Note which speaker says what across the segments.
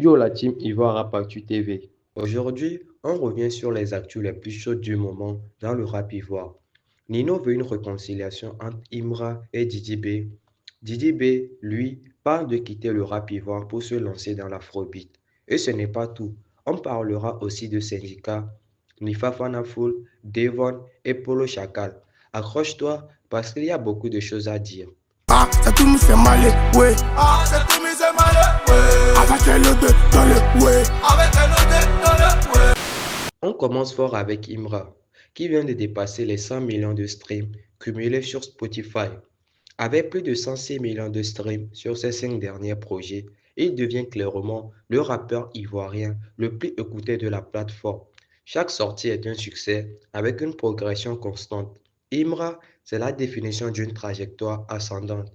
Speaker 1: Yo la team Ivoire Rap Actu TV. Aujourd'hui, on revient sur les actus les plus chaudes du moment dans le rap ivoire. Nino veut une réconciliation entre Imra et Didi B. Didi B, lui, parle de quitter le rap ivoire pour se lancer dans l'afrobeat. Et ce n'est pas tout. On parlera aussi de syndicats, Nifa Fanafoul, Devon et Polo Chacal. Accroche-toi parce qu'il y a beaucoup de choses à dire.
Speaker 2: Ah, ça tout me fait mal, ouais. Ah, ça tout me fait mal, ouais. Avec un autre dans le ouais. Avec un autre dans le ouais.
Speaker 1: On commence fort avec Imra, qui vient de dépasser les 100 millions de streams cumulés sur Spotify. Avec plus de 106 millions de streams sur ses 5 derniers projets, il devient clairement le rappeur ivoirien le plus écouté de la plateforme. Chaque sortie est un succès avec une progression constante. Imra, c'est la définition d'une trajectoire ascendante.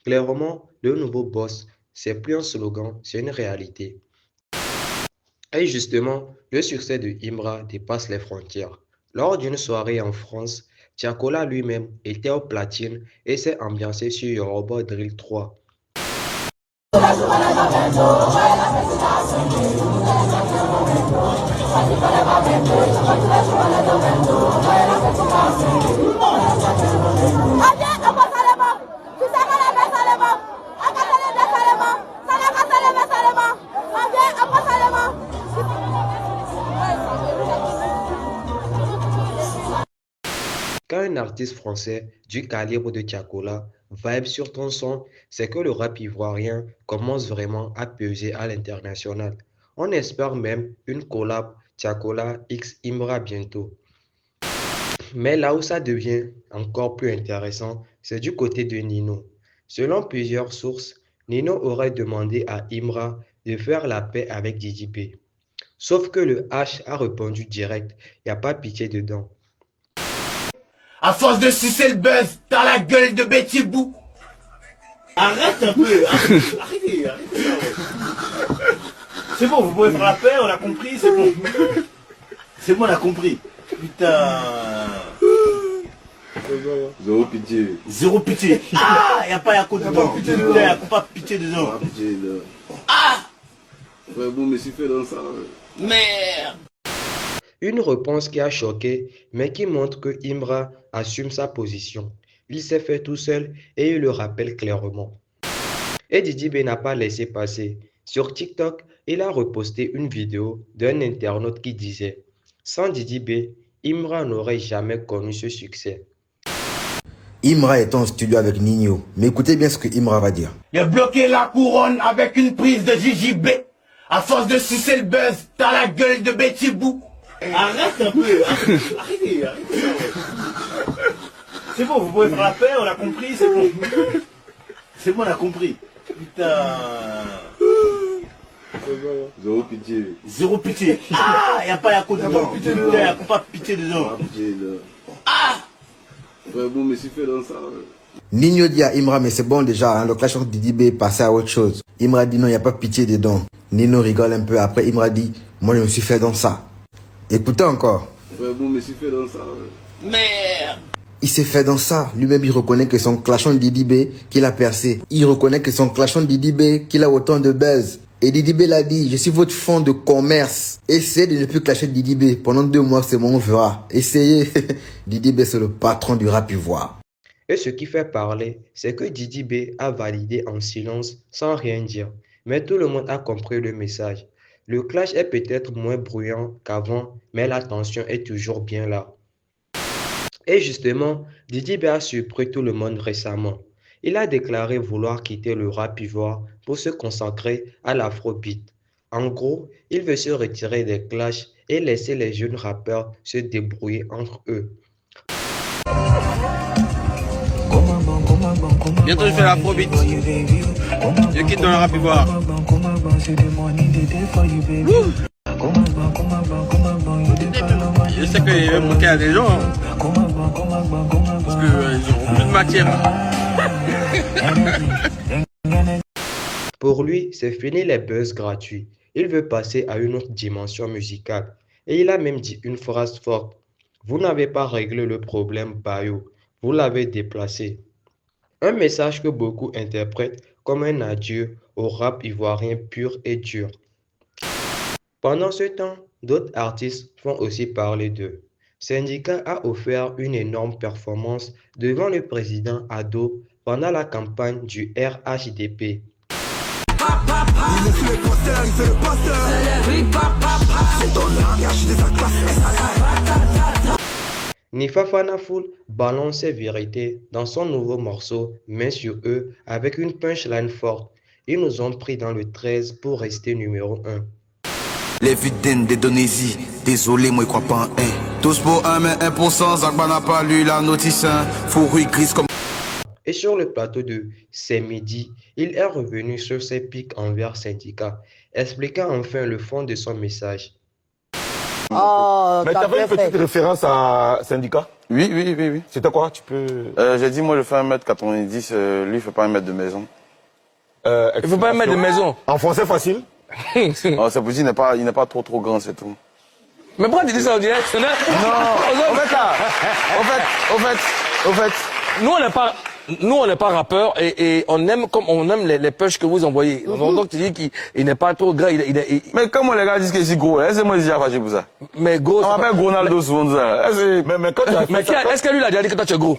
Speaker 1: Clairement, le nouveau boss, c'est plus un slogan, c'est une réalité. Et justement, le succès de Imra dépasse les frontières. Lors d'une soirée en France, Tiakola lui-même était au platine et s'est ambiancé sur Yoruba Drill 3. Quand un artiste français du calibre de Tiakola vibe sur ton son, c'est que le rap ivoirien commence vraiment à peser à l'international. On espère même une collab Tiakola X Imra bientôt. Mais là où ça devient encore plus intéressant, c'est du côté de Nino. Selon plusieurs sources, Nino aurait demandé à Imra de faire la paix avec Didi B. Sauf que le H a répondu direct, il n'y a pas pitié dedans.
Speaker 3: À force de sucer le buzz, t'as la gueule de Betty Boo. Arrête un peu, arrêtez. C'est bon, vous pouvez faire la paix, on a compris, c'est bon. C'est bon, on a compris. Putain.
Speaker 4: Zéro pitié.
Speaker 3: Zéro pitié. Ah, y'a pas coup dedans. Y'a pas pitié dedans. Ah.
Speaker 4: Ouais, bon, mais si fait dans ça.
Speaker 3: Merde.
Speaker 1: Une réponse qui a choqué, mais qui montre que Imra assume sa position. Il s'est fait tout seul et il le rappelle clairement. Et Didi B n'a pas laissé passer. Sur TikTok, il a reposté une vidéo d'un internaute qui disait « Sans Didi B, Imra n'aurait jamais connu ce succès. »
Speaker 5: Imra est en studio avec Nino, mais écoutez bien ce que Imra va dire.
Speaker 3: Il a bloqué la couronne avec une prise de JJB. À force de sucer le buzz, t'as la gueule de Betty Boo. Arrête un peu, arrêtez. C'est bon, vous pouvez faire la paix, on a compris, c'est bon. C'est bon, on a compris. Putain.
Speaker 4: Zéro pitié.
Speaker 3: Zéro pitié. Ah, y'a pas coup dedans. Y'a pas pitié dedans. Ah.
Speaker 4: Ouais, bon, mais si fait dans ça.
Speaker 5: Nino dit à Imra, mais c'est bon déjà, hein, le clash entre Didi B est passé à autre chose. Imra dit non, il n'y a pas pitié dedans. Nino rigole un peu, après Imra dit, moi je me suis fait dans ça. Écoutez encore.
Speaker 4: Ouais, bon, mais si fait dans ça.
Speaker 3: Merde.
Speaker 5: Il s'est fait dans ça. Lui-même, il reconnaît que son clashon de Didi B qu'il a percé. Il reconnaît que son clashon de Didi B qu'il a autant de buzz. Et Didi B l'a dit, je suis votre fonds de commerce. Essayez de ne plus clasher Didi B. Pendant 2 mois, c'est bon, on verra. Essayez. Didi B, c'est le patron du rap ivoire.
Speaker 1: Et ce qui fait parler, c'est que Didi B a validé en silence sans rien dire. Mais tout le monde a compris le message. Le clash est peut-être moins bruyant qu'avant, mais la tension est toujours bien là. Et justement, Didi B a surpris tout le monde récemment. Il a déclaré vouloir quitter le rap ivoire pour se consacrer à l'afrobeat. En gros, il veut se retirer des clashs et laisser les jeunes rappeurs se débrouiller entre eux.
Speaker 6: Bientôt je fais l'afrobeat. Je quitte dans le rap ivoire. Je sais qu'il va manquer à des gens. Hein. Parce qu'ils n'auront plus de matière.
Speaker 1: Pour lui, c'est fini les buzz gratuits. Il veut passer à une autre dimension musicale. Et il a même dit une phrase forte. Vous n'avez pas réglé le problème Bayo, vous l'avez déplacé. Un message que beaucoup interprètent comme un adieu au rap ivoirien pur et dur. Pendant ce temps, d'autres artistes font aussi parler d'eux. Syndicat a offert une énorme performance devant le président Ado pendant la campagne du RHDP. Nifa Fanafoul balance ses vérités dans son nouveau morceau Main sur eux avec une punchline forte. Ils nous ont pris dans le 13 pour rester numéro 1.
Speaker 2: Les vides d'Indonésie, désolé, moi, je crois pas en un. Tous pour 1, mais 1%, Zagba n'a pas lu la notice, fourrure grise comme.
Speaker 1: Et sur le plateau de C'est midi, il est revenu sur ses pics envers Syndicat, expliquant enfin le fond de son message.
Speaker 7: Oh,
Speaker 8: mais tu avais une petite référence à Syndicat?
Speaker 4: Oui.
Speaker 8: C'était quoi? Tu peux.
Speaker 4: J'ai dit, moi, je fais 1m90, lui, il fait pas 1 mètre de maison.
Speaker 6: Il faut pas mettre de maison.
Speaker 8: En français facile?
Speaker 4: Oh, c'est pour dire qu'il n'est pas trop grand, c'est tout.
Speaker 6: Mais pourquoi tu dis ça en direct?
Speaker 4: Non, au fait,
Speaker 6: Nous, on n'est pas rappeurs et on aime comme on aime les pushs que vous envoyez. Donc, tu dis qu'il n'est pas trop gras.
Speaker 4: Mais comment les gars disent que je suis gros, laissez-moi dire fâché pour ça.
Speaker 6: Mais gros.
Speaker 4: On m'appelle Ronaldo souvent ça.
Speaker 8: Mais quand tu as fait
Speaker 6: Mais
Speaker 8: ça,
Speaker 6: est-ce que lui, il a déjà dit que toi, tu es gros?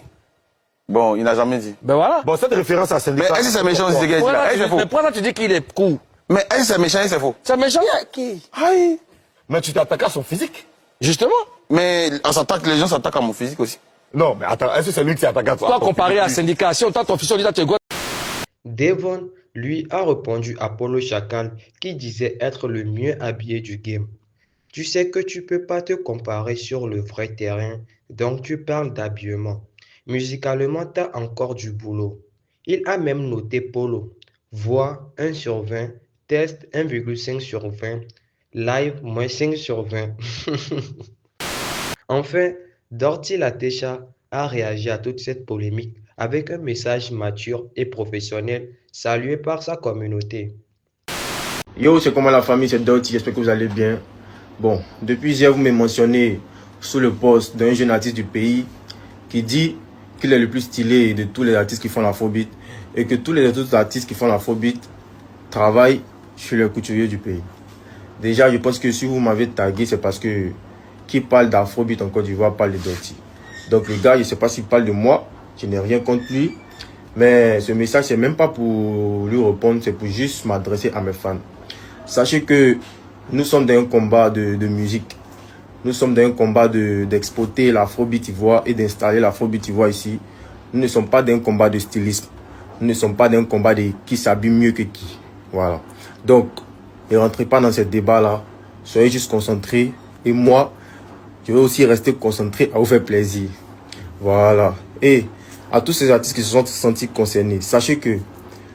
Speaker 4: Bon, il n'a jamais dit.
Speaker 6: Ben voilà.
Speaker 8: Bon, cette référence à
Speaker 4: Mais
Speaker 8: Syndicat.
Speaker 4: est-ce que c'est méchant, c'est gars? Est-ce que c'est faux?
Speaker 6: Mais pourquoi tu dis qu'il est cool?
Speaker 4: Mais est-ce que c'est méchant, c'est faux?
Speaker 6: C'est méchant, qui?
Speaker 8: Aïe. Mais tu t'attaques à son physique?
Speaker 6: Justement.
Speaker 4: Mais les gens s'attaquent à mon physique aussi.
Speaker 8: Non, mais attends, est-ce que c'est lui qui s'est attaqué à toi?
Speaker 6: Toi, comparé à syndication, toi, ton fils, on dit que tu es gros.
Speaker 1: Devon, lui, a répondu à Polo Chacal qui disait être le mieux habillé du game. Tu sais que tu peux pas te comparer sur le vrai terrain, donc tu parles d'habillement. Musicalement, t'as encore du boulot. Il a même noté Polo. Voix 1 sur 20, test 1,5 sur 20, live moins 5 sur 20. Enfin, Dorothy Latecha a réagi à toute cette polémique avec un message mature et professionnel salué par sa communauté.
Speaker 9: Yo, c'est comment la famille, c'est Dorothy, j'espère que vous allez bien. Bon, depuis hier, vous me mentionnez sous le poste d'un jeune artiste du pays qui dit qu'il est le plus stylé de tous les artistes qui font l'afrobeat et que tous les autres artistes qui font l'afrobeat travaillent chez les couturiers du pays. Déjà, je pense que si vous m'avez tagué, c'est parce que qui parle d'afrobeat en Côte d'Ivoire parle de Dorothy. Donc le gars, je ne sais pas s'il parle de moi, je n'ai rien contre lui, mais ce message, c'est même pas pour lui répondre, c'est pour juste m'adresser à mes fans. Sachez que nous sommes dans un combat de musique. Nous sommes dans un combat d'exporter l'afrobeat ivoire et d'installer l'afrobeat ivoire ici. Nous ne sommes pas dans un combat de stylisme. Nous ne sommes pas dans un combat de qui s'habille mieux que qui. Voilà. Donc, ne rentrez pas dans ce débat-là. Soyez juste concentrés. Et moi, je vais aussi rester concentré à vous faire plaisir. Voilà. Et à tous ces artistes qui se sont sentis concernés, sachez que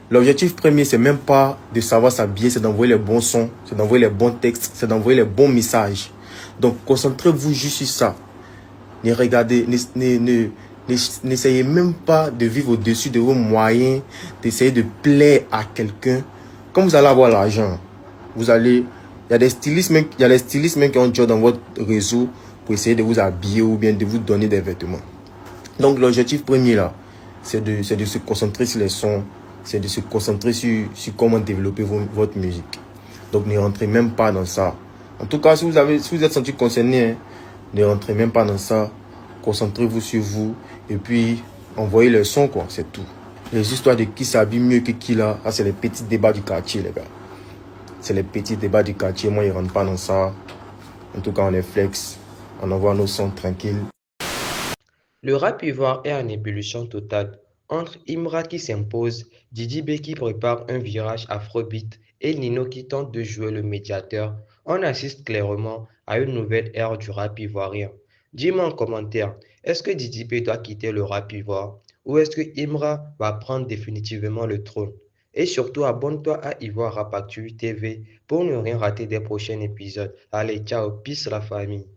Speaker 9: l'objectif premier, c'est même pas de savoir s'habiller, c'est d'envoyer les bons sons, c'est d'envoyer les bons textes, c'est d'envoyer les bons messages. Donc, concentrez-vous juste sur ça. Ne regardez, n'essayez même pas de vivre au-dessus de vos moyens, d'essayer de plaire à quelqu'un. Quand vous allez avoir l'argent, vous allez, il y a des stylistes même qui ont job dans votre réseau pour essayer de vous habiller ou bien de vous donner des vêtements. Donc, l'objectif premier là, c'est de se concentrer sur les sons, c'est de se concentrer sur comment développer votre musique. Donc, ne rentrez même pas dans ça. En tout cas, si vous êtes senti concerné, hein, ne rentrez même pas dans ça. Concentrez-vous sur vous et puis envoyez le son, quoi, c'est tout. Les histoires de qui s'habille mieux que qui là, c'est les petits débats du quartier, les gars. C'est les petits débats du quartier. Moi, ils rentrent pas dans ça. En tout cas, on est flex. On envoie nos sons tranquilles.
Speaker 1: Le rap ivoire est en ébullition totale. Entre Imra qui s'impose, Didi B qui prépare un virage afrobeat et Nino qui tente de jouer le médiateur, on assiste clairement à une nouvelle ère du rap ivoirien. Dis-moi en commentaire, est-ce que Didi B doit quitter le rap ivoire ou est-ce que Imra va prendre définitivement le trône? Et surtout, abonne-toi à Ivoire Rap Actu TV pour ne rien rater des prochains épisodes. Allez, ciao, peace la famille.